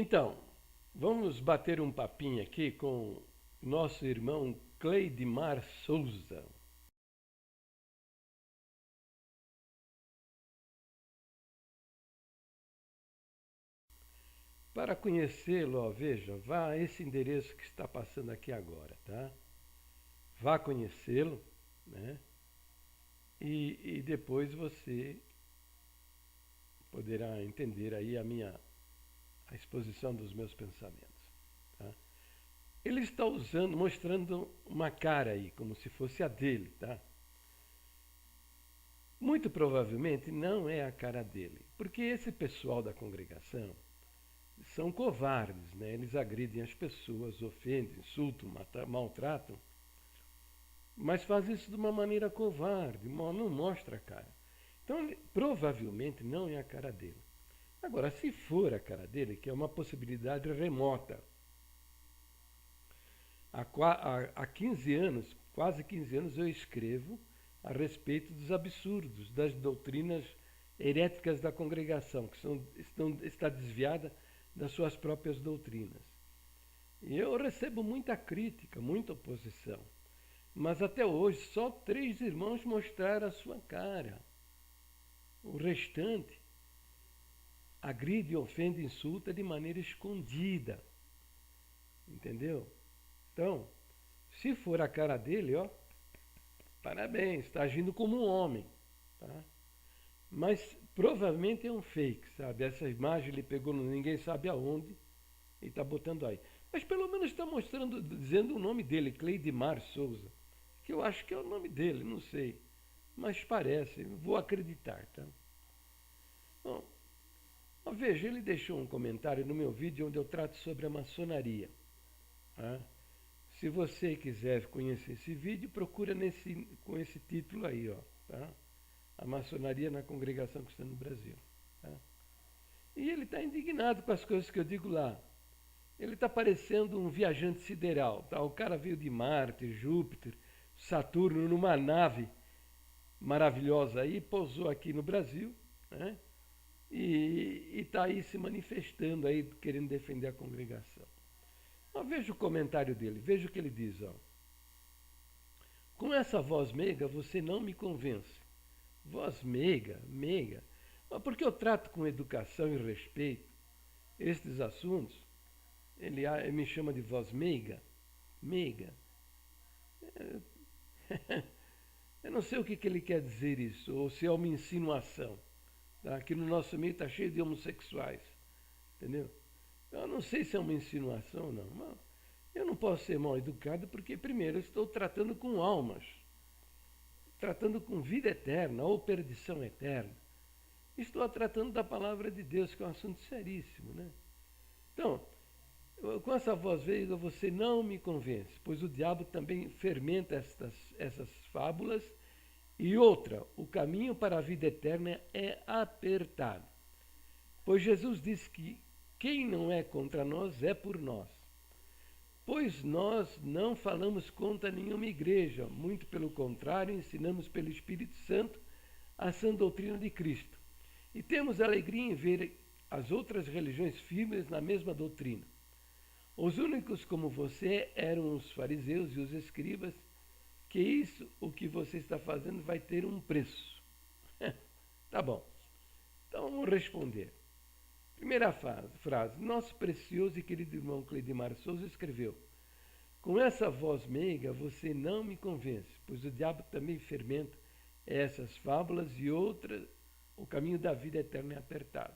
Então, vamos bater um papinho aqui com nosso irmão Cleidmar Souza. Para conhecê-lo, ó, veja, vá a esse endereço que está passando aqui agora, tá? Vá conhecê-lo, né? E depois você poderá entender aí a exposição dos meus pensamentos, tá? Ele está mostrando uma cara aí, como se fosse a dele, tá? Muito provavelmente não é a cara dele, porque esse pessoal da congregação são covardes, né? Eles agridem as pessoas, ofendem, insultam, maltratam, mas fazem isso de uma maneira covarde, não mostra a cara. Então, provavelmente não é a cara dele. Agora, se for a cara dele, que é uma possibilidade remota, há 15 anos, quase 15 anos, eu escrevo a respeito dos absurdos, das doutrinas heréticas da congregação, que está desviada das suas próprias doutrinas. E eu recebo muita crítica, muita oposição. Mas até hoje só 3 irmãos mostraram a sua cara. O restante agride, ofende, insulta de maneira escondida. Entendeu? Então, se for a cara dele, ó, parabéns, está agindo como um homem. Tá? Mas provavelmente é um fake, sabe? Essa imagem ele pegou ninguém sabe aonde e está botando aí. Mas pelo menos está mostrando, dizendo o nome dele, Cleidmar Souza, que eu acho que é o nome dele, não sei. Mas parece, vou acreditar, tá? Bom, veja, ele deixou um comentário no meu vídeo onde eu trato sobre a maçonaria. Tá? Se você quiser conhecer esse vídeo, procura com esse título aí, ó, tá? A maçonaria na congregação cristã no Brasil. Tá? E ele está indignado com as coisas que eu digo lá. Ele está parecendo um viajante sideral. Tá? O cara veio de Marte, Júpiter, Saturno numa nave maravilhosa aí, pousou aqui no Brasil, né? E está aí se manifestando aí, querendo defender a congregação. Mas veja o comentário dele, veja o que ele diz. Ó. Com essa voz meiga você não me convence. Voz meiga, meiga. Mas porque eu trato com educação e respeito estes assuntos, ele me chama de voz meiga. Meiga. Eu não sei o que ele quer dizer isso, ou se é uma insinuação. Tá? Aqui no nosso meio está cheio de homossexuais. Entendeu? Eu não sei se é uma insinuação ou não. Mas eu não posso ser mal educado porque, primeiro, eu estou tratando com almas, tratando com vida eterna ou perdição eterna. Estou tratando da palavra de Deus, que é um assunto seríssimo. Né? Então, com essa voz veiga você não me convence, pois o diabo também fermenta essas fábulas. E outra, o caminho para a vida eterna é apertado. Pois Jesus disse que quem não é contra nós é por nós. Pois nós não falamos contra nenhuma igreja, muito pelo contrário, ensinamos pelo Espírito Santo a sã doutrina de Cristo. E temos alegria em ver as outras religiões firmes na mesma doutrina. Os únicos como você eram os fariseus e os escribas, que isso, o que você está fazendo, vai ter um preço. Tá bom. Então vamos responder. Primeira frase. Nosso precioso e querido irmão Cleidmar Souza escreveu: com essa voz meiga você não me convence, pois o diabo também fermenta essas fábulas e outras, o caminho da vida eterna é apertado.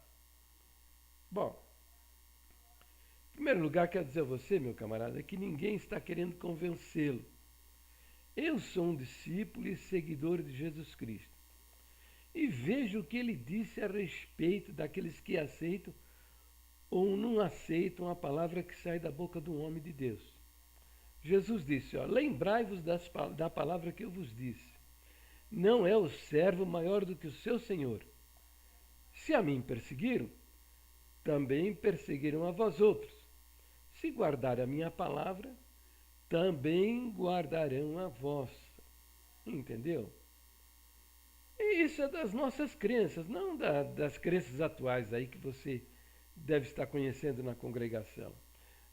Bom, em primeiro lugar, quero dizer a você, meu camarada, que ninguém está querendo convencê-lo. Eu sou um discípulo e seguidor de Jesus Cristo. E veja o que ele disse a respeito daqueles que aceitam ou não aceitam a palavra que sai da boca do homem de Deus. Jesus disse, ó, lembrai-vos da palavra que eu vos disse. Não é o servo maior do que o seu senhor. Se a mim perseguiram, também perseguiram a vós outros. Se guardarem a minha palavra, também guardarão a vossa. Entendeu? E isso é das nossas crenças, não das crenças atuais aí que você deve estar conhecendo na congregação,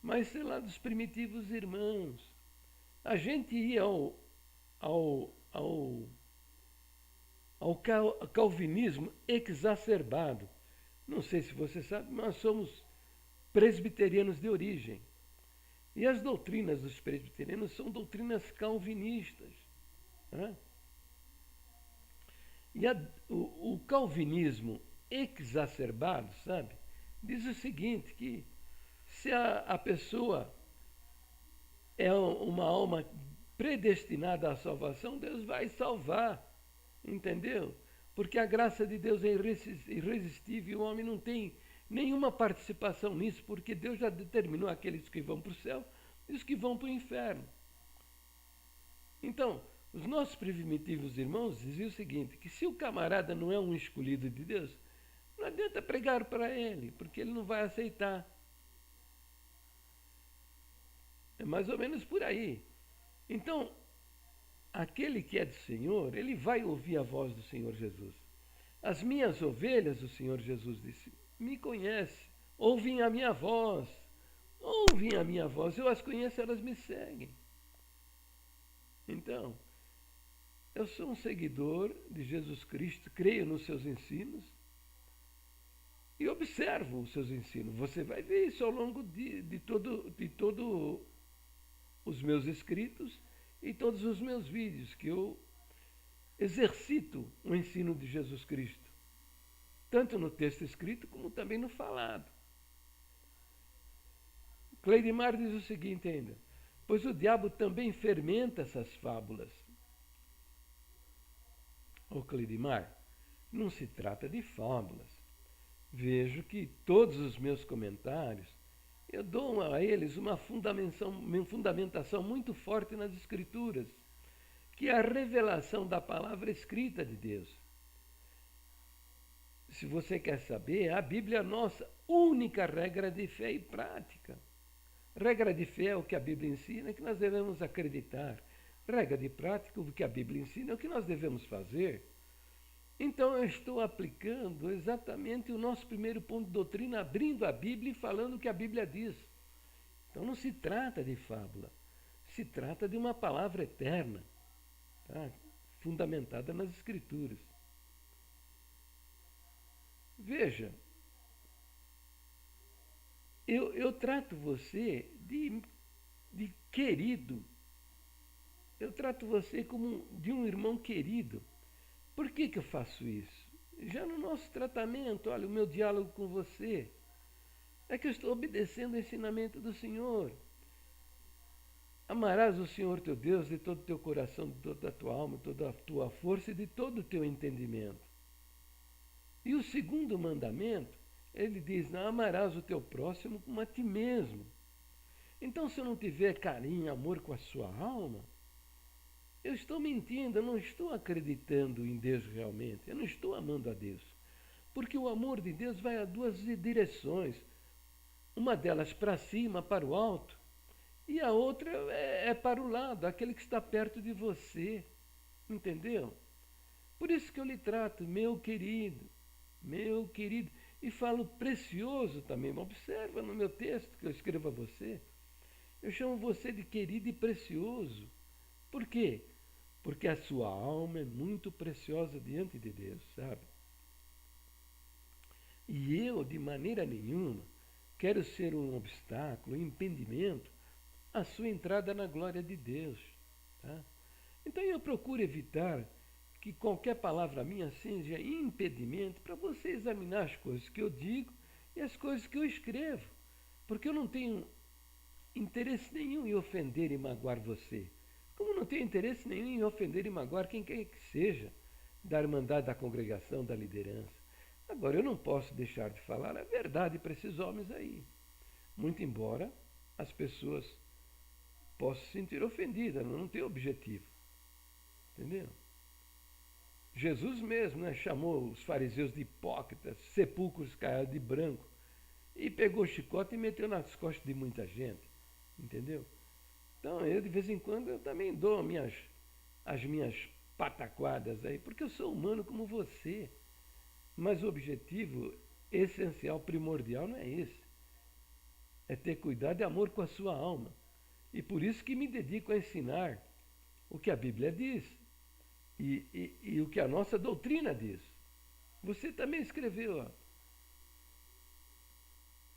mas sei lá dos primitivos irmãos. A gente ia ao, ao, ao calvinismo exacerbado. Não sei se você sabe, nós somos presbiterianos de origem. E as doutrinas dos presbiterianos são doutrinas calvinistas. Né? E o calvinismo exacerbado, sabe, diz o seguinte, que se a pessoa é uma alma predestinada à salvação, Deus vai salvar, entendeu? Porque a graça de Deus é irresistível e o homem não tem nenhuma participação nisso, porque Deus já determinou aqueles que vão para o céu e os que vão para o inferno. Então, os nossos primitivos irmãos diziam o seguinte, que se o camarada não é um escolhido de Deus, não adianta pregar para ele, porque ele não vai aceitar. É mais ou menos por aí. Então, aquele que é do Senhor, ele vai ouvir a voz do Senhor Jesus. As minhas ovelhas, o Senhor Jesus disse, me conhece, ouvem a minha voz, eu as conheço, elas me seguem. Então, eu sou um seguidor de Jesus Cristo, creio nos seus ensinos e observo os seus ensinos. Você vai ver isso ao longo de todo os meus escritos e todos os meus vídeos, que eu exercito o ensino de Jesus Cristo, tanto no texto escrito como também no falado. Cleidimar diz o seguinte ainda, pois o diabo também fermenta essas fábulas. Ô Cleidimar, não se trata de fábulas. Vejo que todos os meus comentários, eu dou a eles uma fundamentação muito forte nas Escrituras, que é a revelação da palavra escrita de Deus. Se você quer saber, a Bíblia é a nossa única regra de fé e prática. Regra de fé é o que a Bíblia ensina, é que nós devemos acreditar. Regra de prática, o que a Bíblia ensina, é o que nós devemos fazer. Então eu estou aplicando exatamente o nosso primeiro ponto de doutrina, abrindo a Bíblia e falando o que a Bíblia diz. Então não se trata de fábula, se trata de uma palavra eterna, tá? Fundamentada nas Escrituras. Veja, eu trato você de querido, eu trato você como de um irmão querido. Por que eu faço isso? Já no nosso tratamento, olha, o meu diálogo com você, é que eu estou obedecendo o ensinamento do Senhor. Amarás o Senhor teu Deus de todo o teu coração, de toda a tua alma, de toda a tua força e de todo o teu entendimento. E o segundo mandamento, ele diz, não amarás o teu próximo como a ti mesmo. Então, se eu não tiver carinho, amor com a sua alma, eu estou mentindo, eu não estou acreditando em Deus realmente, eu não estou amando a Deus. Porque o amor de Deus vai a duas direções, uma delas para cima, para o alto, e a outra é para o lado, aquele que está perto de você, entendeu? Por isso que eu lhe trato, meu querido, e falo precioso também. Observa no meu texto que eu escrevo a você, eu chamo você de querido e precioso. Por quê? Porque a sua alma é muito preciosa diante de Deus, sabe? E eu, de maneira nenhuma, quero ser um obstáculo, um impedimento à sua entrada na glória de Deus. Tá? Então eu procuro evitar que qualquer palavra minha seja impedimento para você examinar as coisas que eu digo e as coisas que eu escrevo. Porque eu não tenho interesse nenhum em ofender e magoar você. Como não tenho interesse nenhum em ofender e magoar quem quer que seja, da irmandade, da congregação, da liderança. Agora, eu não posso deixar de falar a verdade para esses homens aí. Muito embora as pessoas possam se sentir ofendidas, não tem objetivo. Entendeu? Jesus mesmo, né, chamou os fariseus de hipócritas, sepulcros caiados de branco, e pegou o chicote e meteu nas costas de muita gente. Entendeu? Então, eu de vez em quando eu também dou as minhas pataquadas aí, porque eu sou humano como você. Mas o objetivo essencial, primordial, não é esse. É ter cuidado e amor com a sua alma. E por isso que me dedico a ensinar o que a Bíblia diz e o que a nossa doutrina diz. Você também escreveu, ó.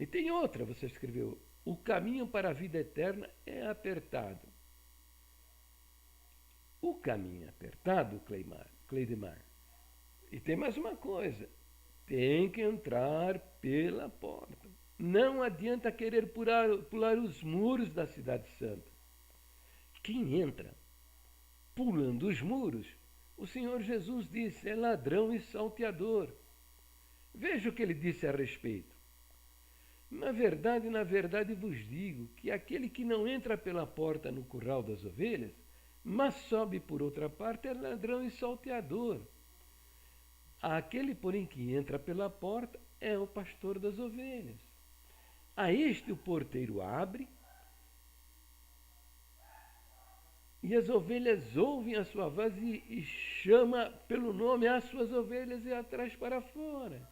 E tem outra, você escreveu: o caminho para a vida eterna é apertado. O caminho é apertado, Cleidemar. E tem mais uma coisa: tem que entrar pela porta. Não adianta querer pular os muros da Cidade Santa. Quem entra pulando os muros, o Senhor Jesus disse, é ladrão e salteador. Veja o que ele disse a respeito. Na verdade vos digo que aquele que não entra pela porta no curral das ovelhas, mas sobe por outra parte, é ladrão e salteador. Aquele, porém, que entra pela porta é o pastor das ovelhas. A este o porteiro abre, e as ovelhas ouvem a sua voz e chama pelo nome as suas ovelhas e as traz para fora.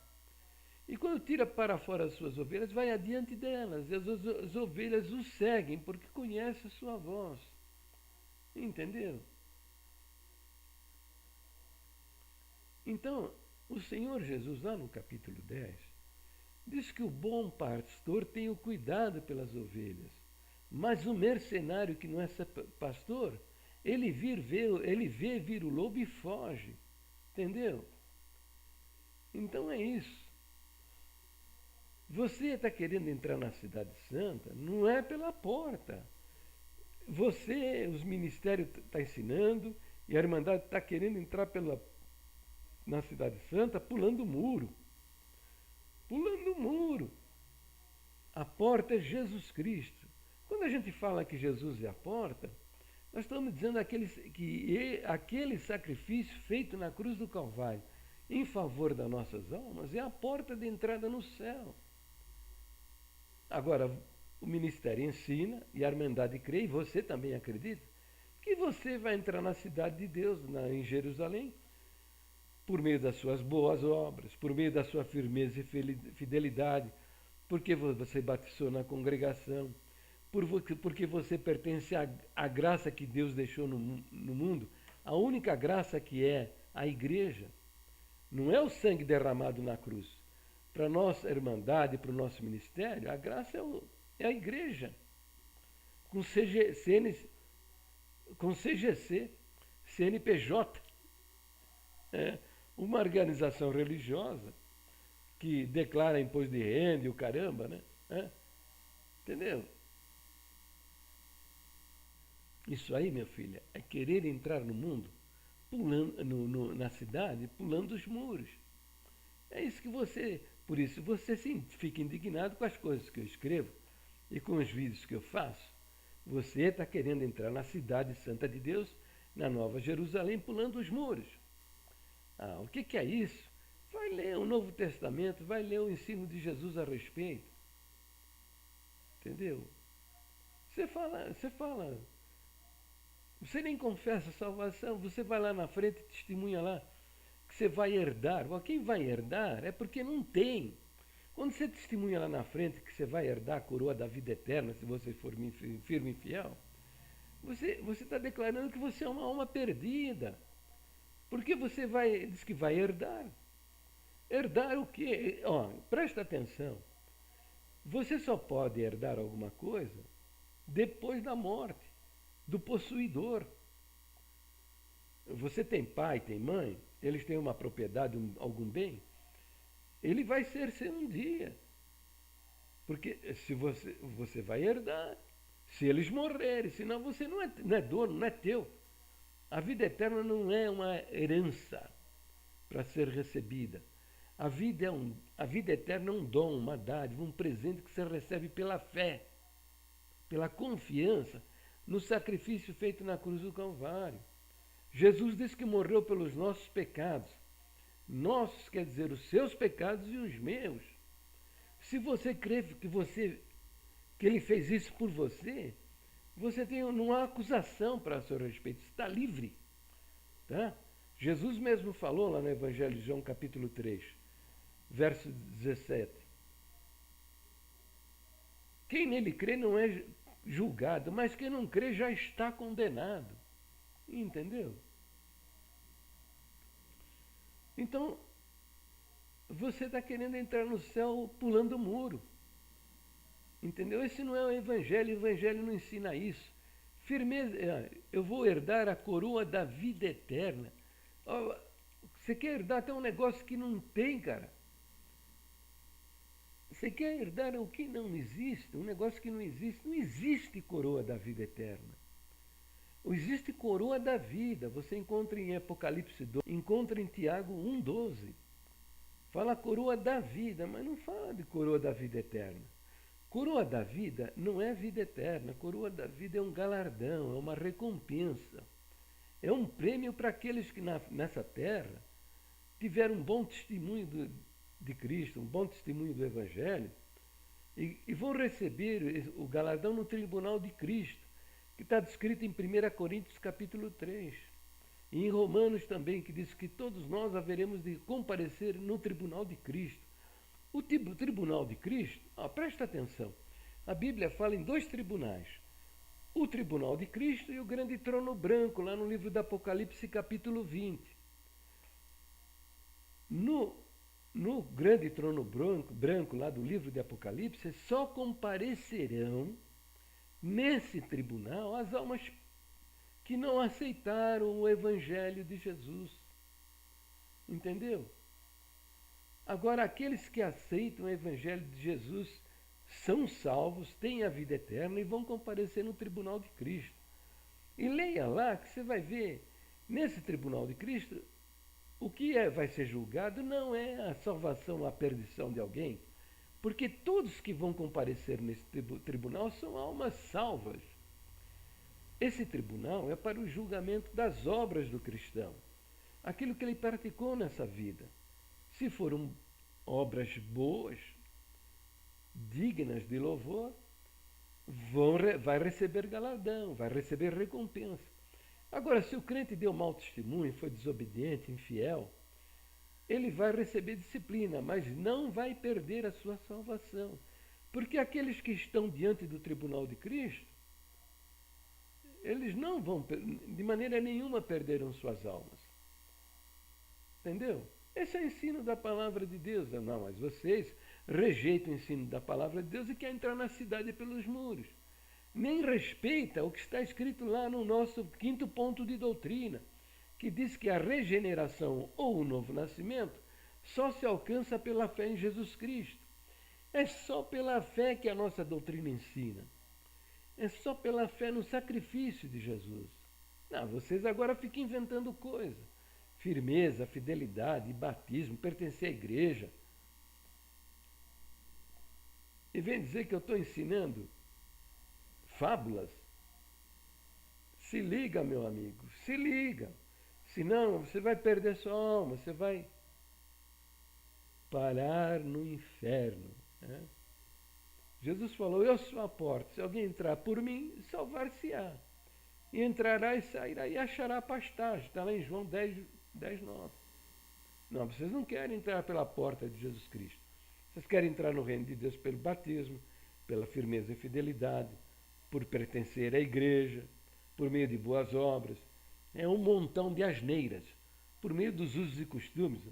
E quando tira para fora as suas ovelhas, vai adiante delas, e as ovelhas o seguem, porque conhecem a sua voz. Entendeu? Então, o Senhor Jesus, lá no capítulo 10, diz que o bom pastor tem o cuidado pelas ovelhas. Mas o mercenário que não é pastor, ele vê vir o lobo e foge. Entendeu? Então é isso. Você está querendo entrar na Cidade Santa, não é pela porta. Os ministérios estão ensinando, e a Irmandade está querendo entrar na Cidade Santa pulando o muro. Pulando o muro. A porta é Jesus Cristo. Quando a gente fala que Jesus é a porta, nós estamos dizendo que aquele sacrifício feito na cruz do Calvário em favor das nossas almas é a porta de entrada no céu. Agora, o ministério ensina, e a Irmandade crê, e você também acredita, que você vai entrar na cidade de Deus, em Jerusalém, por meio das suas boas obras, por meio da sua firmeza e fidelidade, porque você batizou na congregação, porque você pertence à graça que Deus deixou no mundo, a única graça que é a igreja. Não é o sangue derramado na cruz. Para a nossa irmandade, para o nosso ministério, a graça é a igreja. Com CGC, CNPJ. Uma organização religiosa que declara imposto de renda e o caramba, né? Entendeu? Isso aí, minha filha, é querer entrar no mundo, pulando na cidade, pulando os muros. É isso que por isso você fica indignado com as coisas que eu escrevo e com os vídeos que eu faço. Você está querendo entrar na cidade santa de Deus, na Nova Jerusalém, pulando os muros. O que é isso? Vai ler o Novo Testamento, vai ler o ensino de Jesus a respeito. Entendeu? Você fala, você nem confessa a salvação, você vai lá na frente e testemunha lá que você vai herdar. Quem vai herdar é porque não tem. Quando você testemunha lá na frente que você vai herdar a coroa da vida eterna, se você for firme e fiel, você está declarando que você é uma alma perdida. Porque diz que vai herdar. Herdar o quê? Presta atenção. Você só pode herdar alguma coisa depois da morte do possuidor. Você tem pai, tem mãe, eles têm uma propriedade, algum bem, ele vai ser seu um dia. Porque se você vai herdar, se eles morrerem, senão você não é dono, não é teu. A vida eterna não é uma herança para ser recebida. A vida eterna é um dom, uma dádiva, um presente que você recebe pela fé, pela confiança no sacrifício feito na cruz do Calvário. Jesus disse que morreu pelos nossos pecados. Nossos quer dizer os seus pecados e os meus. Se você crê que ele fez isso por você, não há acusação para seu respeito, você está livre. Tá? Jesus mesmo falou lá no Evangelho de João, capítulo 3. verso 17. Quem nele crê não é julgado, mas quem não crê já está condenado. Entendeu? Então, você está querendo entrar no céu pulando o muro. Entendeu? Esse não é o evangelho não ensina isso. Firmeza, eu vou herdar a coroa da vida eterna. Você quer herdar até um negócio que não tem, cara. Você quer herdar o que não existe, um negócio que não existe. Não existe coroa da vida eterna. Existe coroa da vida. Você encontra em Apocalipse 2, encontra em Tiago 1,12. Fala coroa da vida, mas não fala de coroa da vida eterna. Coroa da vida não é vida eterna. Coroa da vida é um galardão, é uma recompensa. É um prêmio para aqueles que nessa terra tiveram um bom testemunho de Cristo, um bom testemunho do Evangelho, e vão receber o galardão no tribunal de Cristo, que está descrito em 1 Coríntios capítulo 3. E em Romanos também, que diz que todos nós haveremos de comparecer no tribunal de Cristo. O tribunal de Cristo, presta atenção, a Bíblia fala em dois tribunais. O tribunal de Cristo e o grande trono branco, lá no livro do Apocalipse capítulo 20. No grande trono branco lá do livro de Apocalipse, só comparecerão nesse tribunal as almas que não aceitaram o Evangelho de Jesus. Entendeu? Agora, aqueles que aceitam o Evangelho de Jesus são salvos, têm a vida eterna e vão comparecer no tribunal de Cristo. E leia lá que você vai ver, nesse tribunal de Cristo, o que vai ser julgado não é a salvação, a perdição de alguém, porque todos que vão comparecer nesse tribunal são almas salvas. Esse tribunal é para o julgamento das obras do cristão, aquilo que ele praticou nessa vida. Se foram obras boas, dignas de louvor, vai receber galardão, vai receber recompensa. Agora, se o crente deu mau testemunho, foi desobediente, infiel, ele vai receber disciplina, mas não vai perder a sua salvação. Porque aqueles que estão diante do tribunal de Cristo, eles não vão, de maneira nenhuma, perderam suas almas. Entendeu? Esse é o ensino da palavra de Deus. Não, mas vocês rejeitam o ensino da palavra de Deus e querem entrar na cidade pelos muros. Nem respeita o que está escrito lá no nosso 5º ponto de doutrina, que diz que a regeneração ou o novo nascimento só se alcança pela fé em Jesus Cristo. É só pela fé que a nossa doutrina ensina. É só pela fé no sacrifício de Jesus. Não, vocês agora ficam inventando coisa. Firmeza, fidelidade, batismo, pertencer à igreja. E vem dizer que eu estou ensinando fábulas. Se liga, meu amigo, se liga. Senão você vai perder sua alma, você vai parar no inferno. Né? Jesus falou, eu sou a porta, se alguém entrar por mim, salvar-se-á. E entrará e sairá e achará pastagem. Está lá em João 10:9. Não, vocês não querem entrar pela porta de Jesus Cristo. Vocês querem entrar no reino de Deus pelo batismo, pela firmeza e fidelidade, por pertencer à igreja, por meio de boas obras. É um montão de asneiras, por meio dos usos e costumes.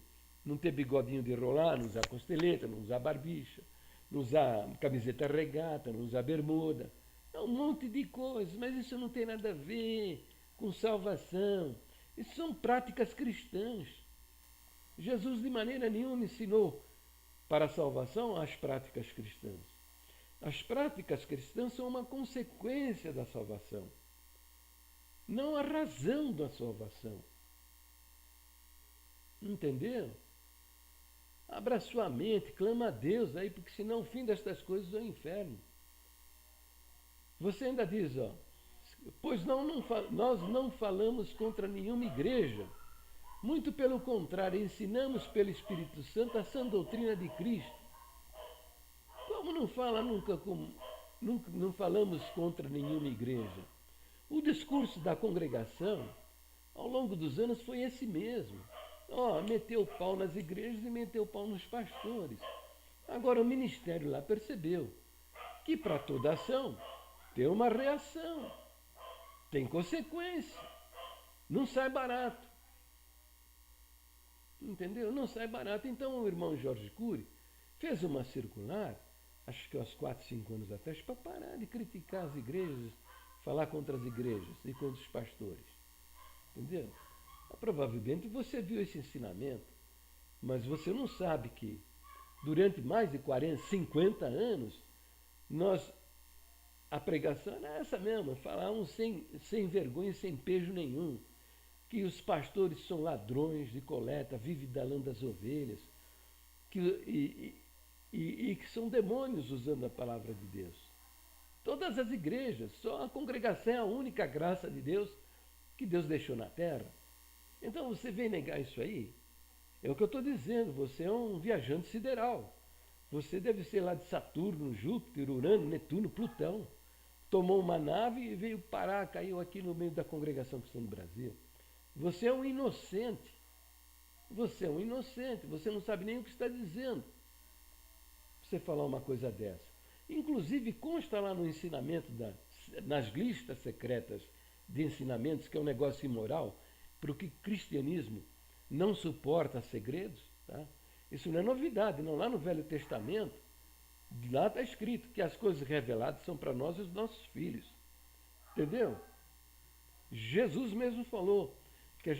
Não ter bigodinho de rolar, não usar costeleta, não usar barbicha, não usar camiseta regata, não usar bermuda. É um monte de coisas, mas isso não tem nada a ver com salvação. Isso são práticas cristãs. Jesus de maneira nenhuma ensinou para a salvação as práticas cristãs. As práticas cristãs são uma consequência da salvação, não a razão da salvação. Entendeu? Abra sua mente, clama a Deus aí, porque senão o fim destas coisas é o inferno. Você ainda diz, pois nós não falamos contra nenhuma igreja, muito pelo contrário, ensinamos pelo Espírito Santo a sã doutrina de Cristo. Como não falamos contra nenhuma igreja? O discurso da congregação, ao longo dos anos, foi esse mesmo. Ó, meteu o pau nas igrejas e meteu o pau nos pastores. Agora o ministério lá percebeu que para toda ação tem uma reação, tem consequência, não sai barato. Entendeu? Não sai barato. Então o irmão Jorge Cury fez uma circular, acho que há uns 4, 5 anos atrás, para parar de criticar as igrejas, falar contra as igrejas e contra os pastores. Entendeu? Provavelmente você viu esse ensinamento, mas você não sabe que durante mais de 40, 50 anos, nós, a pregação era essa mesmo, falar sem vergonha e sem pejo nenhum, que os pastores são ladrões de coleta, vivem da lã das ovelhas, que, e que são demônios usando a palavra de Deus. Todas as igrejas, só a congregação é a única graça de Deus que Deus deixou na terra. Então você vem negar isso aí? É o que eu estou dizendo, você é um viajante sideral. Você deve ser lá de Saturno, Júpiter, Urano, Netuno, Plutão. Tomou uma nave e veio parar, caiu aqui no meio da congregação cristã do Brasil. Você é um inocente. Você é um inocente. Você não sabe nem o que está dizendo. Você falar uma coisa dessa. Inclusive, consta lá no ensinamento, nas listas secretas de ensinamentos, que é um negócio imoral, porque o cristianismo não suporta segredos. Tá? Isso não é novidade, não. Lá no Velho Testamento, lá está escrito que as coisas reveladas são para nós e os nossos filhos. Entendeu? Jesus mesmo falou que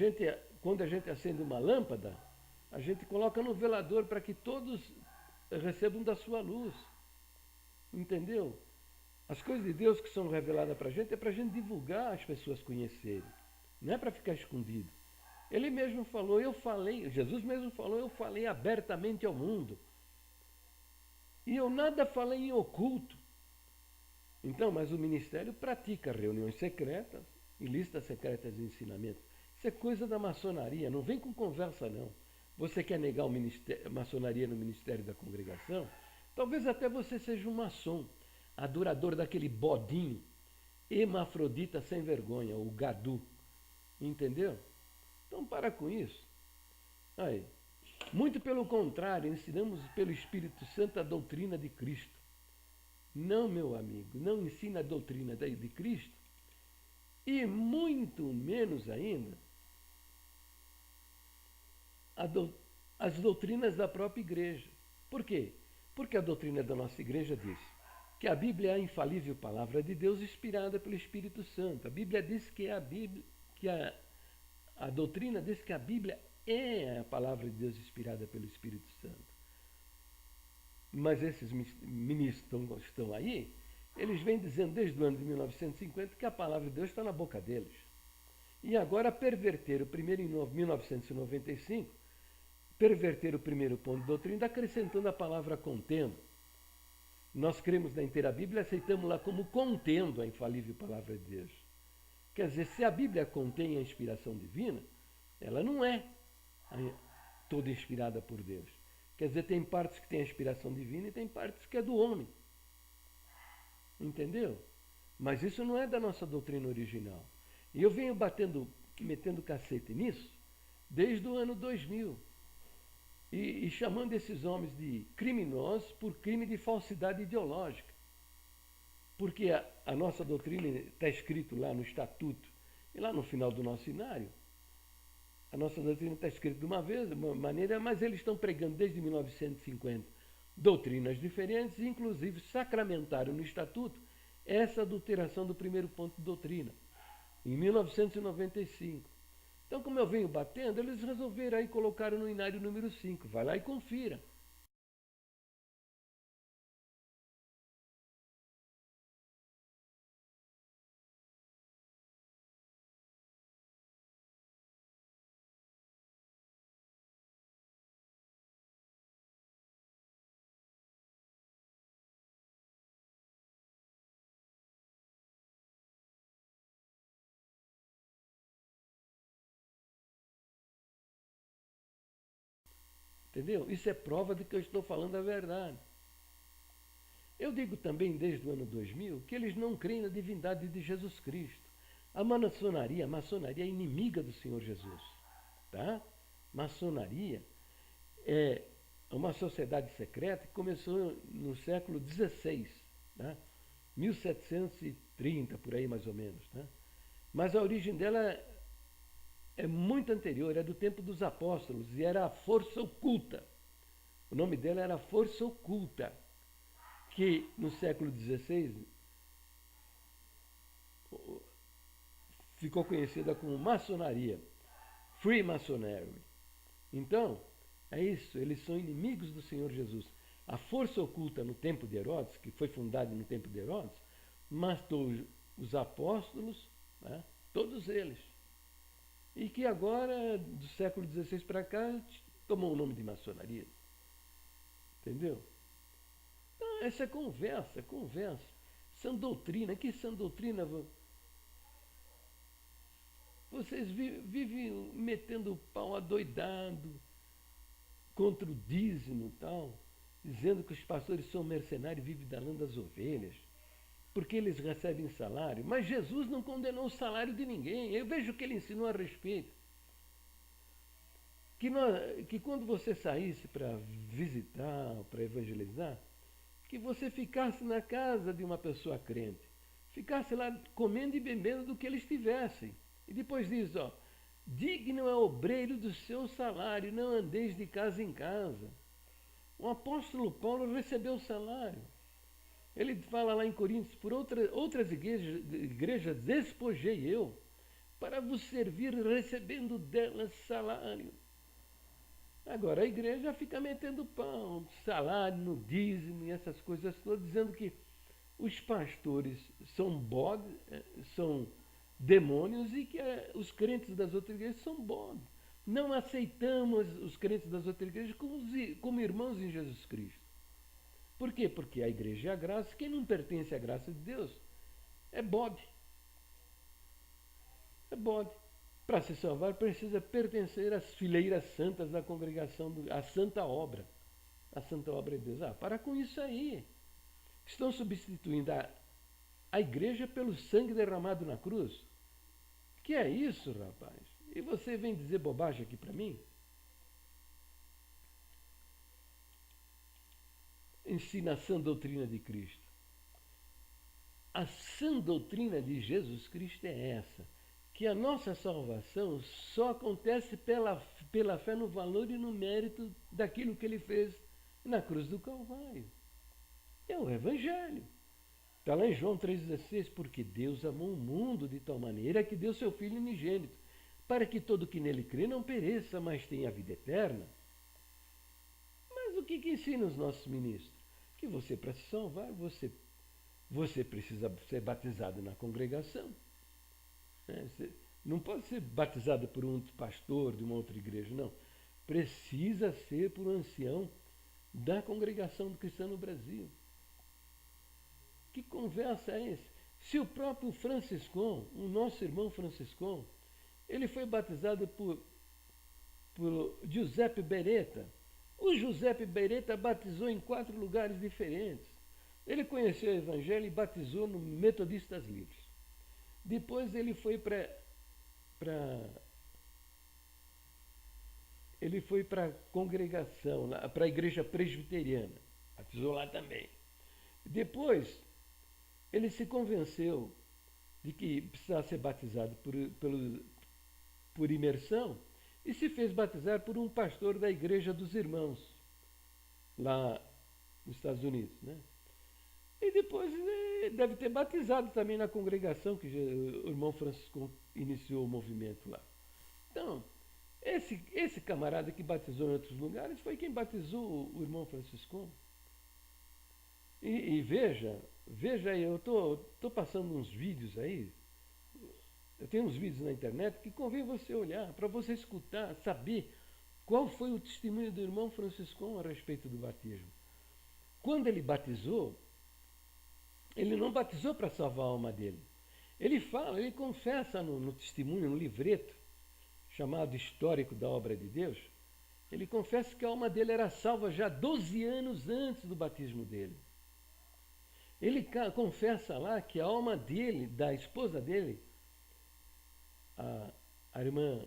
quando a gente acende uma lâmpada, a gente coloca no velador para que todos recebam da sua luz. Entendeu? As coisas de Deus que são reveladas para a gente é para a gente divulgar, as pessoas conhecerem. Não é para ficar escondido. Ele mesmo falou, Jesus mesmo falou, eu falei abertamente ao mundo. E eu nada falei em oculto. Então, mas o ministério pratica reuniões secretas e listas secretas de ensinamentos. Isso é coisa da maçonaria, não vem com conversa não. Você quer negar a maçonaria no ministério da congregação? Talvez até você seja um maçom, adorador daquele bodinho, hermafrodita sem vergonha, o gadu. Entendeu? Então para com isso. Aí, muito pelo contrário, ensinamos pelo Espírito Santo a doutrina de Cristo. Não, meu amigo, não ensina a doutrina de Cristo e muito menos ainda as doutrinas da própria igreja. Por quê? Porque a doutrina da nossa igreja diz que a Bíblia é a infalível palavra de Deus inspirada pelo Espírito Santo. A Bíblia diz que a doutrina diz que a Bíblia é a palavra de Deus inspirada pelo Espírito Santo. Mas esses ministros que estão aí, eles vêm dizendo desde o ano de 1950 que a palavra de Deus está na boca deles. E agora perverteram, primeiro em 1995, perverteram o primeiro ponto de doutrina, acrescentando a palavra contendo. Nós cremos na inteira Bíblia e aceitamos lá como contendo a infalível palavra de Deus. Quer dizer, se a Bíblia contém a inspiração divina, ela não é toda inspirada por Deus. Quer dizer, tem partes que tem a inspiração divina e tem partes que é do homem. Entendeu? Mas isso não é da nossa doutrina original. E eu venho metendo cacete nisso, desde o ano 2000. E chamando esses homens de criminosos por crime de falsidade ideológica. Porque a nossa doutrina está escrito lá no Estatuto e lá no final do nosso inário. A nossa doutrina está escrita de uma maneira, mas eles estão pregando desde 1950 doutrinas diferentes, inclusive sacramentaram no Estatuto essa adulteração do primeiro ponto de doutrina, em 1995. Então, como eu venho batendo, eles resolveram aí colocar no inário número 5. Vai lá e confira. Entendeu? Isso é prova de que eu estou falando a verdade. Eu digo também, desde o ano 2000, que eles não creem na divindade de Jesus Cristo. A maçonaria é inimiga do Senhor Jesus. Tá? Maçonaria é uma sociedade secreta que começou no século XVI, né? 1730, por aí mais ou menos. Né? Mas a origem dela é muito anterior, é do tempo dos apóstolos, e era a força oculta. O nome dela era Força Oculta, que no século XVI ficou conhecida como maçonaria, Freemasonry. Então, é isso, eles são inimigos do Senhor Jesus. A força oculta no tempo de Herodes, que foi fundada no tempo de Herodes, matou os apóstolos, né, todos eles. E que agora, do século XVI para cá, tomou o nome de maçonaria. Entendeu? Então, essa é conversa, conversa. Sã doutrina, que sã doutrina? Vocês vivem metendo o pau adoidado contra o dízimo e tal, dizendo que os pastores são mercenários e vivem da lã das ovelhas, porque eles recebem salário. Mas Jesus não condenou o salário de ninguém. Eu vejo o que ele ensinou a respeito. Que quando você saísse para visitar, para evangelizar, que você ficasse na casa de uma pessoa crente, ficasse lá comendo e bebendo do que eles tivessem. E depois diz, ó, digno é o obreiro do seu salário, não andeis de casa em casa. O apóstolo Paulo recebeu salário. Ele fala lá em Coríntios, por outras igrejas despojei eu, para vos servir recebendo delas salário. Agora a igreja fica metendo pão, salário no dízimo e essas coisas todas, dizendo que os pastores são bodes, são demônios e que os crentes das outras igrejas são bodes. Não aceitamos os crentes das outras igrejas como irmãos em Jesus Cristo. Por quê? Porque a igreja é a graça, quem não pertence à graça de Deus é bode. É bode. Para se salvar, precisa pertencer às fileiras santas da congregação, à santa obra. A santa obra de Deus. Para com isso aí. Estão substituindo a igreja pelo sangue derramado na cruz. Que é isso, rapaz? E você vem dizer bobagem aqui para mim? Ensina a sã doutrina de Cristo. A sã doutrina de Jesus Cristo é essa, que a nossa salvação só acontece pela fé no valor e no mérito daquilo que ele fez na cruz do Calvário. É o Evangelho. Está lá em João 3,16, porque Deus amou o mundo de tal maneira que deu seu Filho unigênito, para que todo que nele crê não pereça, mas tenha a vida eterna. Mas o que ensina os nossos ministros? Que você, para se salvar, você precisa ser batizado na congregação. Você não pode ser batizado por um pastor de uma outra igreja, não. Precisa ser por um ancião da congregação do cristão no Brasil. Que conversa é essa? Se o próprio Franciscão, o nosso irmão Franciscão, ele foi batizado por Giuseppe Beretta. O Giuseppe Beretta batizou em 4 lugares diferentes. Ele conheceu o Evangelho e batizou no Metodistas Livres. Depois ele foi para a congregação, para a igreja presbiteriana. Batizou lá também. Depois, ele se convenceu de que precisava ser batizado por imersão e se fez batizar por um pastor da Igreja dos Irmãos, lá nos Estados Unidos. Né? E depois deve ter batizado também na congregação que o irmão Francisco iniciou o movimento lá. Então, esse camarada que batizou em outros lugares foi quem batizou o irmão Francisco. E veja aí, eu tô passando uns vídeos aí, eu tenho uns vídeos na internet que convém você olhar, para você escutar, saber qual foi o testemunho do irmão Francisco a respeito do batismo. Quando ele batizou, ele não batizou para salvar a alma dele. Ele confessa no testemunho, no livreto, chamado Histórico da Obra de Deus, ele confessa que a alma dele era salva já 12 anos antes do batismo dele. Ele confessa lá que a alma dele, da esposa dele, a irmã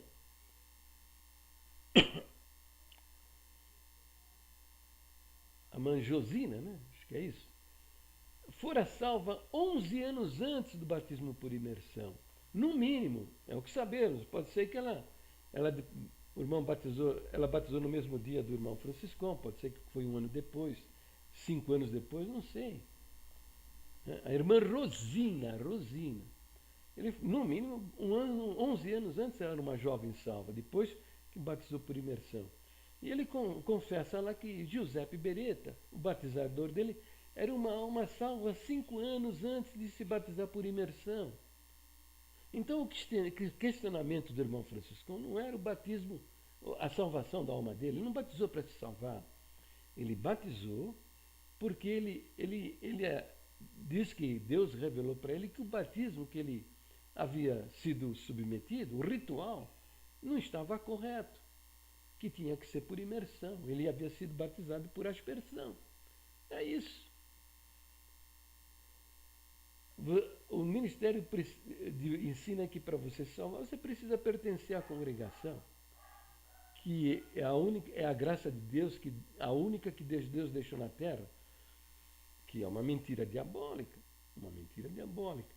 a mãe Josina, né? Acho que é isso, fora salva 11 anos antes do batismo por imersão. No mínimo, é o que sabemos. Pode ser que ela o irmão batizou, ela batizou no mesmo dia do irmão Franciscão, pode ser que foi um ano depois, 5 anos depois, não sei. A irmã Rosina, ele, no mínimo, 11 anos antes ela era uma jovem salva, depois que batizou por imersão. E ele confessa lá que Giuseppe Beretta, o batizador dele, era uma alma salva 5 anos antes de se batizar por imersão. Então o questionamento do irmão Francisco não era o batismo, a salvação da alma dele. Ele não batizou para se salvar. Ele batizou porque diz que Deus revelou para ele que o batismo que ele havia sido submetido, o ritual, não estava correto, que tinha que ser por imersão. Ele havia sido batizado por aspersão. É isso. O ministério ensina que para você salvar, você precisa pertencer à congregação, que é a graça de Deus, a única que Deus deixou na terra, que é uma mentira diabólica. Uma mentira diabólica.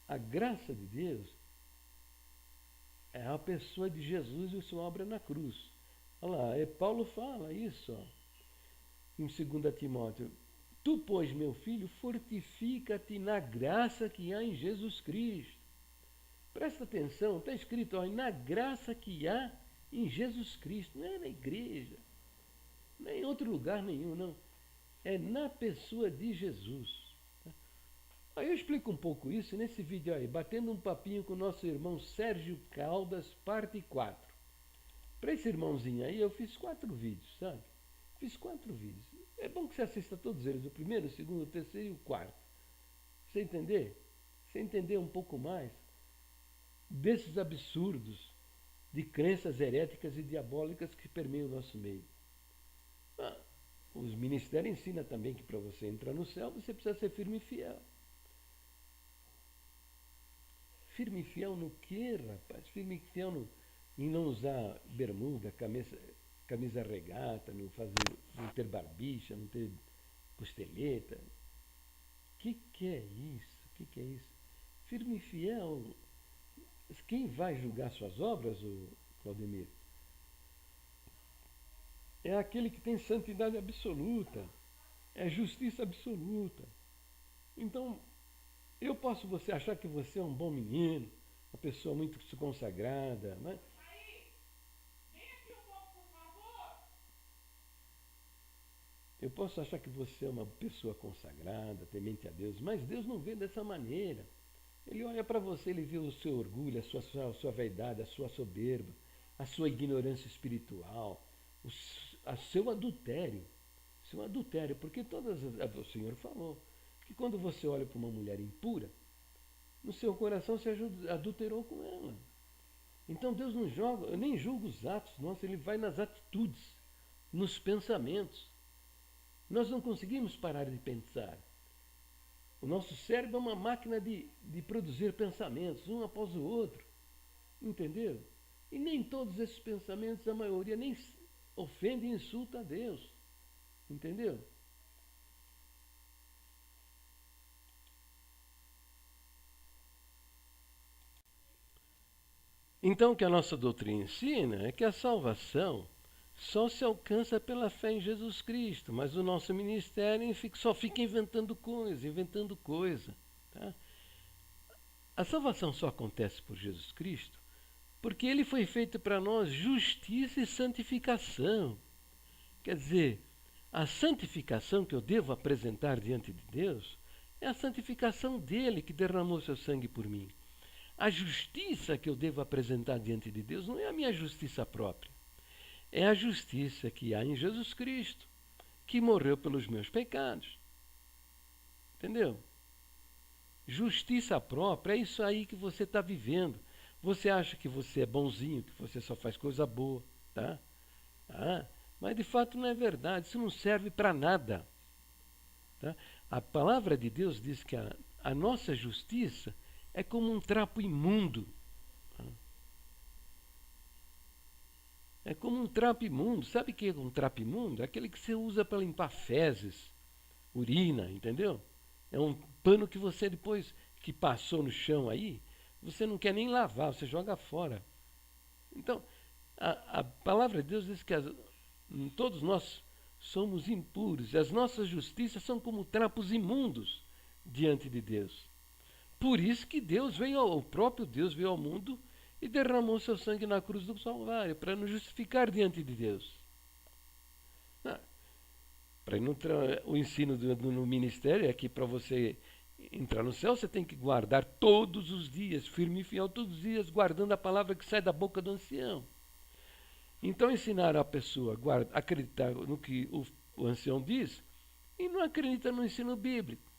A graça de Deus é a pessoa de Jesus e sua obra na cruz. Olha lá, Paulo fala isso, ó, em 2 Timóteo. Tu, pois, meu filho, fortifica-te na graça que há em Jesus Cristo. Presta atenção, está escrito, ó, na graça que há em Jesus Cristo. Não é na igreja, não é em outro lugar nenhum, não. É na pessoa de Jesus. Aí eu explico um pouco isso nesse vídeo aí, batendo um papinho com o nosso irmão Sérgio Caldas, parte 4. Para esse irmãozinho aí, eu fiz 4 vídeos, sabe? Fiz 4 vídeos. É bom que você assista todos eles, o primeiro, o segundo, o terceiro e o quarto. Você entender? Você entender um pouco mais desses absurdos de crenças heréticas e diabólicas que permeiam o nosso meio. Os ministérios ensinam também que para você entrar no céu, você precisa ser firme e fiel. Firme e fiel no quê, rapaz? Firme e fiel em não usar bermuda, camisa regata, não ter barbicha, não ter costeleta. Que é isso? Que é isso? Firme e fiel. Quem vai julgar suas obras, Claudemir? É aquele que tem santidade absoluta, é justiça absoluta. Então, você achar que você é um bom menino, uma pessoa muito consagrada, né? Eu posso achar que você é uma pessoa consagrada, temente a Deus, mas Deus não vê dessa maneira. Ele olha para você, ele vê o seu orgulho, a sua vaidade, a sua soberba, a sua ignorância espiritual, o seu adultério. Seu adultério, porque o Senhor falou que quando você olha para uma mulher impura, no seu coração você adulterou com ela. Então Deus não joga, eu nem julga os atos, nossa, ele vai nas atitudes, nos pensamentos. Nós não conseguimos parar de pensar. O nosso cérebro é uma máquina de produzir pensamentos, um após o outro. Entendeu? E nem todos esses pensamentos, a maioria, nem ofende e insulta a Deus. Entendeu? Então, o que a nossa doutrina ensina é que a salvação só se alcança pela fé em Jesus Cristo, mas o nosso ministério só fica inventando coisa. Tá? A salvação só acontece por Jesus Cristo porque ele foi feito para nós justiça e santificação. Quer dizer, a santificação que eu devo apresentar diante de Deus é a santificação dele que derramou seu sangue por mim. A justiça que eu devo apresentar diante de Deus não é a minha justiça própria. É a justiça que há em Jesus Cristo, que morreu pelos meus pecados. Entendeu? Justiça própria é isso aí que você está vivendo. Você acha que você é bonzinho, que você só faz coisa boa, tá? Mas de fato não é verdade, isso não serve para nada. Tá? A palavra de Deus diz que a nossa justiça é como um trapo imundo. Tá? É como um trapo imundo. Sabe o que é um trapo imundo? É aquele que você usa para limpar fezes, urina, entendeu? É um pano que você depois que passou no chão aí, você não quer nem lavar, você joga fora. Então, a palavra de Deus diz que todos nós somos impuros e as nossas justiças são como trapos imundos diante de Deus. Por isso que o próprio Deus veio ao mundo e derramou seu sangue na cruz do Calvário para nos justificar diante de Deus. Ah, o ensino no ministério é que para você entrar no céu, você tem que guardar todos os dias, firme e fiel, todos os dias, guardando a palavra que sai da boca do ancião. Então, ensinar a pessoa a acreditar no que o ancião diz e não acredita no ensino bíblico.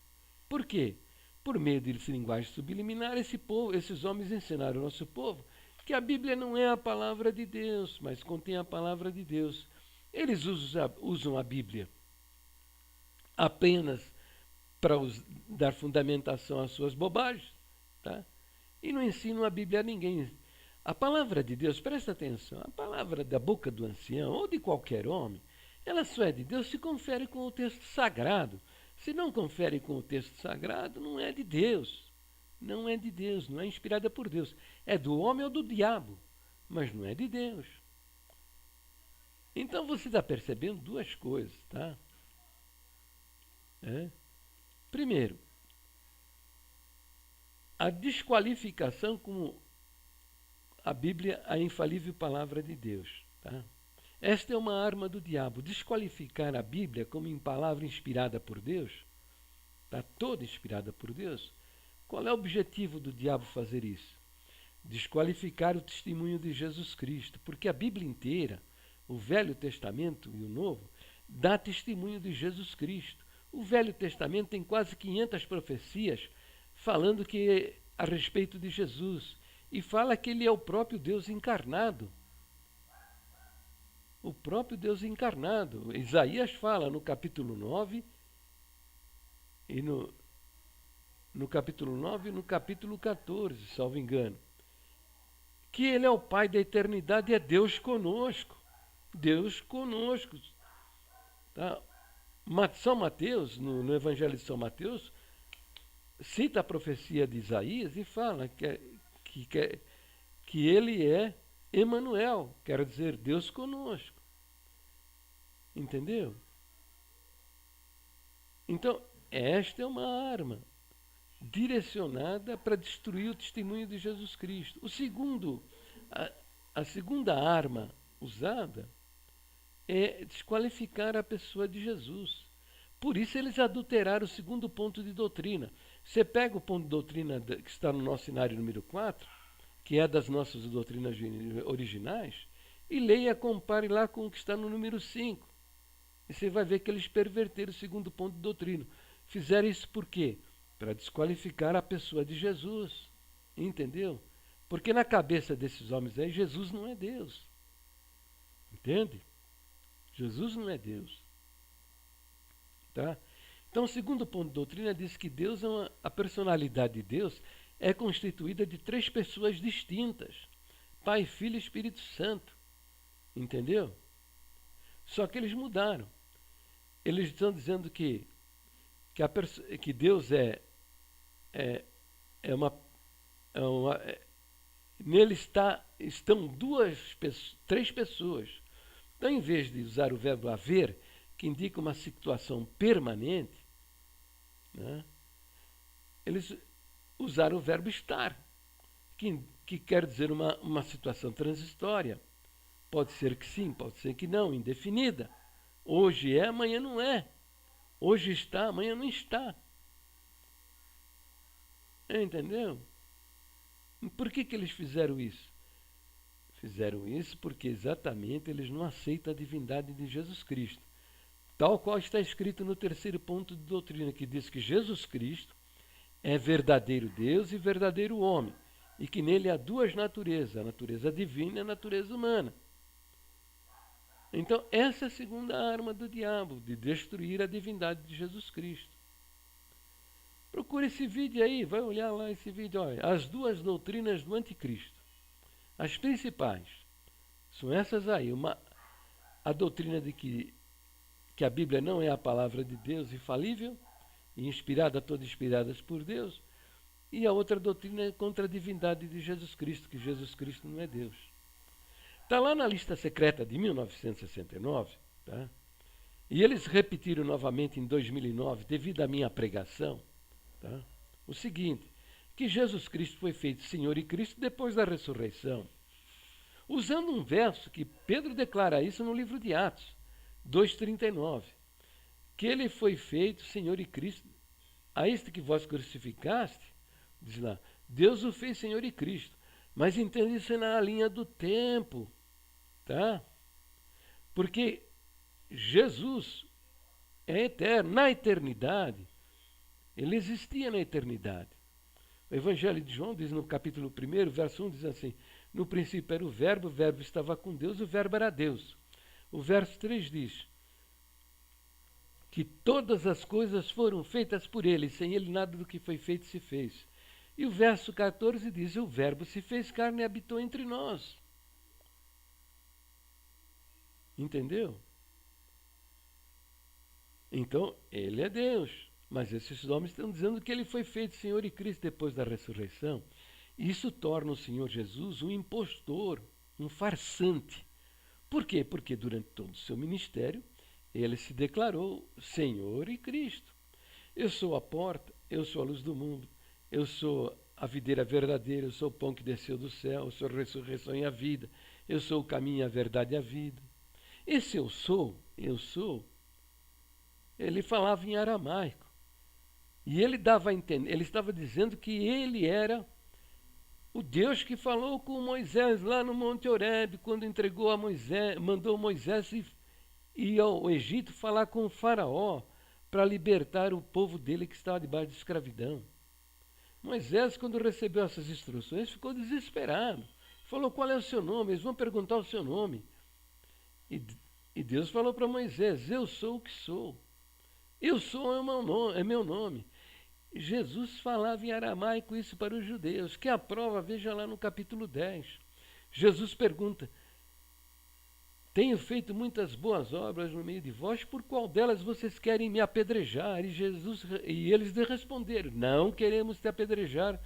Por quê? Por meio desse linguagem subliminar, esses homens ensinaram ao nosso povo que a Bíblia não é a palavra de Deus, mas contém a palavra de Deus. Eles usam a Bíblia apenas para dar fundamentação às suas bobagens, tá? E não ensinam a Bíblia a ninguém. A palavra de Deus, presta atenção, a palavra da boca do ancião ou de qualquer homem, ela só é de Deus se confere com o texto sagrado. Se não confere com o texto sagrado, não é de Deus. Não é de Deus, não é inspirada por Deus. É do homem ou do diabo, mas não é de Deus. Então você está percebendo duas coisas, tá? Primeiro, a desqualificação como a Bíblia, a infalível palavra de Deus. Tá? Esta é uma arma do diabo, desqualificar a Bíblia como em palavra inspirada por Deus, tá? Toda inspirada por Deus. Qual é o objetivo do diabo fazer isso? Desqualificar o testemunho de Jesus Cristo, porque a Bíblia inteira, o Velho Testamento e o Novo, dá testemunho de Jesus Cristo. O Velho Testamento tem quase 500 profecias falando que a respeito de Jesus, e fala que ele é o próprio Deus encarnado. O próprio Deus encarnado. Isaías fala no capítulo 9 e no capítulo 9 e no capítulo 14, salvo engano, que ele é o Pai da eternidade e é Deus conosco. Deus conosco. Tá? São Mateus, no Evangelho de São Mateus, cita a profecia de Isaías e fala que ele é Emanuel, quer dizer, Deus conosco. Entendeu? Então, esta é uma arma direcionada para destruir o testemunho de Jesus Cristo. A segunda arma usada é desqualificar a pessoa de Jesus. Por isso eles adulteraram o segundo ponto de doutrina. Você pega o ponto de doutrina que está no nosso cenário número 4, que é das nossas doutrinas originais, e leia, compare lá com o que está no número 5. E você vai ver que eles perverteram o segundo ponto de doutrina. Fizeram isso por quê? Para desqualificar a pessoa de Jesus. Entendeu? Porque na cabeça desses homens aí, Jesus não é Deus. Entende? Jesus não é Deus. Tá? Então, o segundo ponto de doutrina diz que Deus a personalidade de Deus é constituída de 3 pessoas distintas: Pai, Filho e Espírito Santo. Entendeu? Só que eles mudaram. Eles estão dizendo que Deus é uma. Nele estão 3 pessoas. Então, em vez de usar o verbo haver, que indica uma situação permanente, né, eles usaram o verbo estar, que quer dizer uma situação transitória. Pode ser que sim, pode ser que não, indefinida. Hoje é, amanhã não é. Hoje está, amanhã não está. Entendeu? Por que eles fizeram isso? Fizeram isso porque exatamente eles não aceitam a divindade de Jesus Cristo. Tal qual está escrito no terceiro ponto de doutrina, que diz que Jesus Cristo é verdadeiro Deus e verdadeiro homem, e que nele há 2 naturezas, a natureza divina e a natureza humana. Então, essa é a segunda arma do diabo, de destruir a divindade de Jesus Cristo. Procure esse vídeo aí, vai olhar lá esse vídeo, olha, as 2 doutrinas do anticristo. As principais, São essas aí. A doutrina de que a Bíblia não é a palavra de Deus infalível, e inspirada, todas inspiradas por Deus, e a outra doutrina é contra a divindade de Jesus Cristo, que Jesus Cristo não é Deus. Está lá na lista secreta de 1969, tá? E eles repetiram novamente em 2009, devido à minha pregação, tá? O seguinte, que Jesus Cristo foi feito Senhor e Cristo depois da ressurreição. Usando um verso que Pedro declara isso no livro de Atos, 2,39, que ele foi feito Senhor e Cristo, a este que vós crucificaste, diz lá, Deus o fez Senhor e Cristo, mas entende isso na linha do tempo, tá? Porque Jesus é eterno, na eternidade, ele existia na eternidade. O Evangelho de João diz no capítulo 1, verso 1, diz assim, no princípio era o verbo estava com Deus, o verbo era Deus. O verso 3 diz que todas as coisas foram feitas por ele, sem ele nada do que foi feito se fez. E o verso 14 diz, o verbo se fez carne e habitou entre nós. Entendeu? Então, ele é Deus. Mas esses homens estão dizendo que ele foi feito Senhor e Cristo depois da ressurreição. Isso torna o Senhor Jesus um impostor, um farsante. Por quê? Porque durante todo o seu ministério, ele se declarou Senhor e Cristo. Eu sou a porta, eu sou a luz do mundo, eu sou a videira verdadeira, eu sou o pão que desceu do céu, eu sou a ressurreição e a vida, eu sou o caminho, a verdade e a vida. Esse eu sou, ele falava em aramaico. E ele dava a entender, ele estava dizendo que ele era o Deus que falou com Moisés lá no Monte Horebe, quando entregou a Moisés, mandou Moisés ir ao Egito falar com o faraó para libertar o povo dele que estava debaixo de escravidão. Moisés, quando recebeu essas instruções, ficou desesperado. Falou, qual é o seu nome? Eles vão perguntar o seu nome. E Deus falou para Moisés, eu sou o que sou. Eu sou é meu nome. Jesus falava em aramaico isso para os judeus, que a prova, veja lá no capítulo 10. Jesus pergunta, tenho feito muitas boas obras no meio de vós, por qual delas vocês querem me apedrejar? E eles lhe responderam, não queremos te apedrejar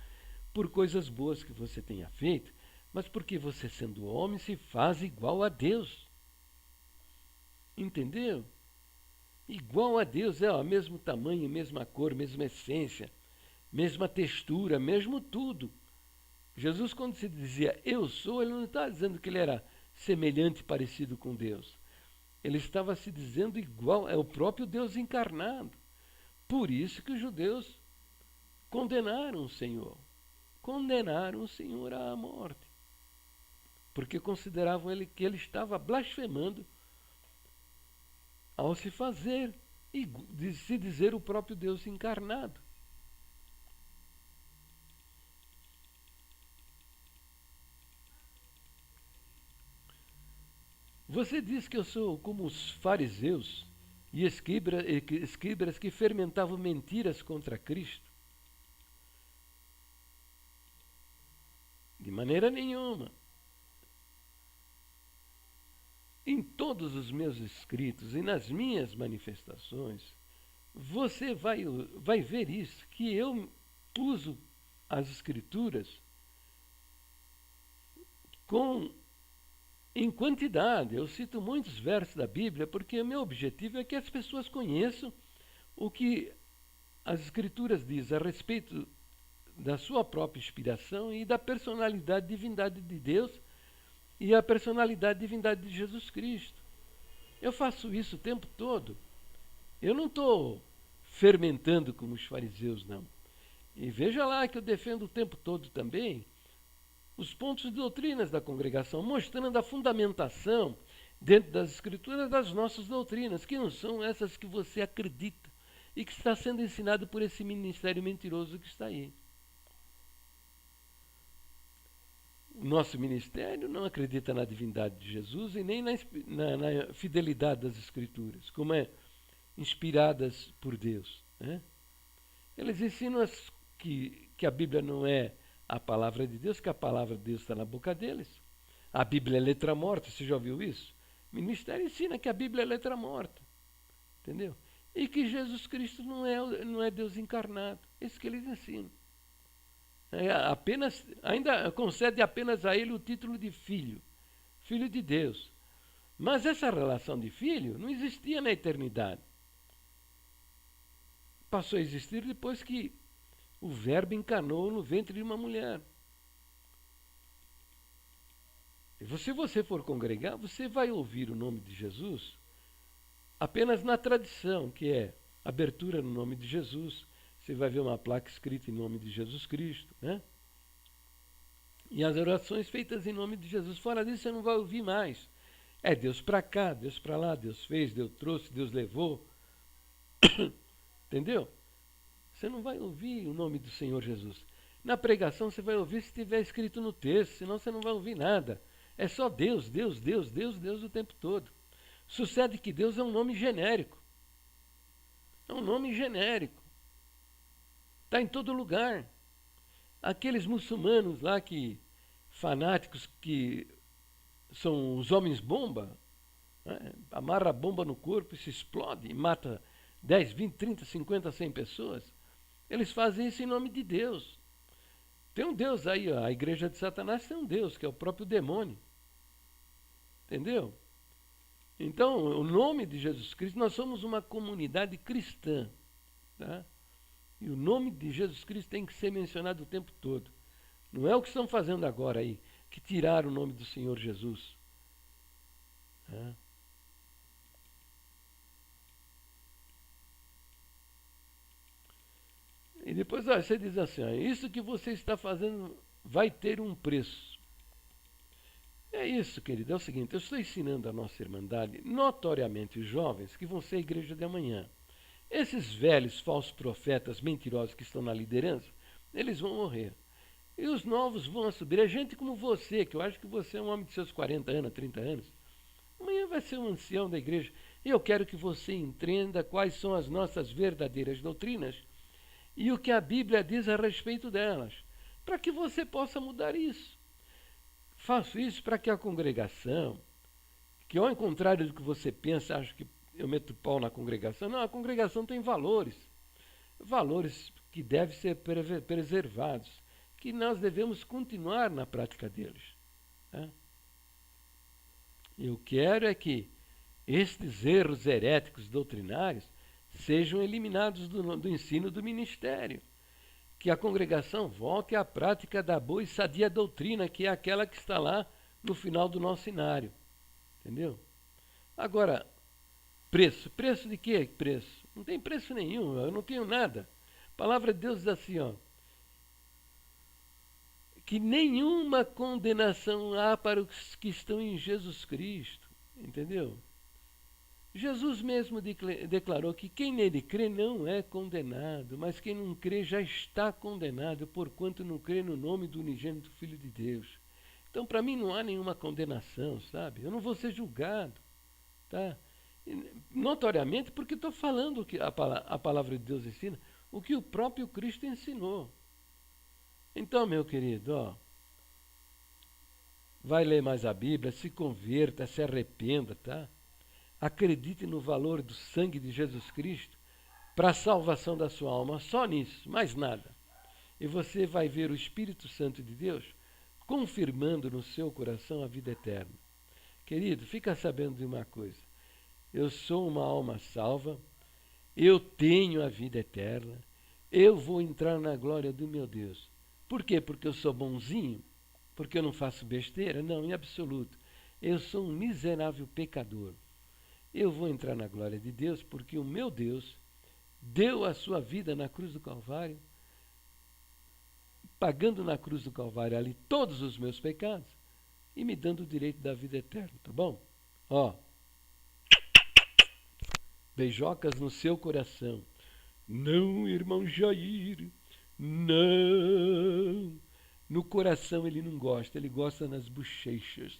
por coisas boas que você tenha feito, mas porque você, sendo homem, se faz igual a Deus. Entendeu? Igual a Deus, é o mesmo tamanho, mesma cor, mesma essência, mesma textura, mesmo tudo. Jesus, quando se dizia eu sou, ele não estava dizendo que ele era semelhante, parecido com Deus. Ele estava se dizendo igual, é o próprio Deus encarnado. Por isso que os judeus condenaram o Senhor. Condenaram o Senhor à morte. Porque consideravam ele que ele estava blasfemando ao se fazer e se dizer o próprio Deus encarnado. Você diz que eu sou como os fariseus e escribas que fermentavam mentiras contra Cristo? De maneira nenhuma. Em todos os meus escritos e nas minhas manifestações, você vai ver isso, que eu uso as escrituras em quantidade. Eu cito muitos versos da Bíblia, porque o meu objetivo é que as pessoas conheçam o que as escrituras dizem a respeito da sua própria inspiração e da personalidade e divindade de Deus e a personalidade e divindade de Jesus Cristo. Eu faço isso o tempo todo. Eu não estou fermentando como os fariseus, não. E veja lá que eu defendo o tempo todo também os pontos de doutrinas da congregação, mostrando a fundamentação dentro das escrituras das nossas doutrinas, que não são essas que você acredita e que está sendo ensinado por esse ministério mentiroso que está aí. O nosso ministério não acredita na divindade de Jesus e nem na fidelidade das Escrituras, como é inspiradas por Deus. Né? Eles ensinam que a Bíblia não é a palavra de Deus, que a palavra de Deus está na boca deles. A Bíblia é letra morta, você já ouviu isso? O ministério ensina que a Bíblia é letra morta, entendeu? E que Jesus Cristo não é Deus encarnado. Isso que eles ensinam. Ainda concede apenas a ele o título de filho, filho de Deus. Mas essa relação de filho não existia na eternidade. Passou a existir depois que o Verbo encarnou no ventre de uma mulher. E se você for congregar, você vai ouvir o nome de Jesus apenas na tradição, que é abertura no nome de Jesus. Você vai ver uma placa escrita em nome de Jesus Cristo, né? E as orações feitas em nome de Jesus. Fora disso, você não vai ouvir mais. É Deus para cá, Deus para lá, Deus fez, Deus trouxe, Deus levou. Entendeu? Você não vai ouvir o nome do Senhor Jesus. Na pregação você vai ouvir se estiver escrito no texto, senão você não vai ouvir nada. É só Deus, Deus, Deus, Deus, Deus o tempo todo. Sucede que Deus é um nome genérico. É um nome genérico. Está em todo lugar. Aqueles muçulmanos lá fanáticos que são os homens bomba, né? Amarra a bomba no corpo e se explode e mata 10, 20, 30, 50, 100 pessoas. Eles fazem isso em nome de Deus. Tem um Deus aí, ó, a igreja de Satanás tem um Deus, que é o próprio demônio. Entendeu? Então, o nome de Jesus Cristo, nós somos uma comunidade cristã. Tá? E o nome de Jesus Cristo tem que ser mencionado o tempo todo. Não é o que estão fazendo agora aí, que tiraram o nome do Senhor Jesus. Tá? E depois você diz assim, ó, isso que você está fazendo vai ter um preço. É isso, querido, é o seguinte, eu estou ensinando a nossa irmandade, notoriamente os jovens, que vão ser a igreja de amanhã. Esses velhos falsos profetas mentirosos que estão na liderança, eles vão morrer. E os novos vão subir. É gente como você, que eu acho que você é um homem de seus 40 anos, 30 anos. Amanhã vai ser um ancião da igreja. E eu quero que você entenda quais são as nossas verdadeiras doutrinas e o que a Bíblia diz a respeito delas, para que você possa mudar isso. Faço isso para que a congregação, que ao contrário do que você pensa, acho que eu meto pau na congregação. Não, a congregação tem valores. Valores que devem ser preservados, que nós devemos continuar na prática deles. Né? Eu quero é que estes erros heréticos doutrinários sejam eliminados do ensino do ministério. Que a congregação volte à prática da boa e sadia doutrina, que é aquela que está lá no final do nosso cenário. Entendeu? Agora, preço. Preço de quê? Preço. Não tem preço nenhum, eu não tenho nada. A palavra de Deus diz assim, ó, que nenhuma condenação há para os que estão em Jesus Cristo. Entendeu? Jesus mesmo declarou que quem nele crê não é condenado, mas quem não crê já está condenado, porquanto não crê no nome do unigênito Filho de Deus. Então, para mim, não há nenhuma condenação, sabe? Eu não vou ser julgado, tá? Notoriamente, porque estou falando o que a palavra de Deus ensina, o que o próprio Cristo ensinou. Então, meu querido, ó, vai ler mais a Bíblia, se converta, se arrependa, tá? Acredite no valor do sangue de Jesus Cristo para a salvação da sua alma, só nisso, mais nada. E você vai ver o Espírito Santo de Deus confirmando no seu coração a vida eterna. Querido, fica sabendo de uma coisa. Eu sou uma alma salva, eu tenho a vida eterna, eu vou entrar na glória do meu Deus. Por quê? Porque eu sou bonzinho? Porque eu não faço besteira? Não, em absoluto. Eu sou um miserável pecador. Eu vou entrar na glória de Deus porque o meu Deus deu a sua vida na cruz do Calvário, pagando na cruz do Calvário ali todos os meus pecados e me dando o direito da vida eterna, tá bom? Ó, beijocas no seu coração. Não, irmão Jair, não. No coração ele não gosta, ele gosta nas bochechas.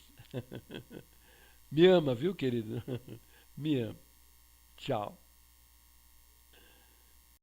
Me ama, viu, querido? Me ama. Tchau.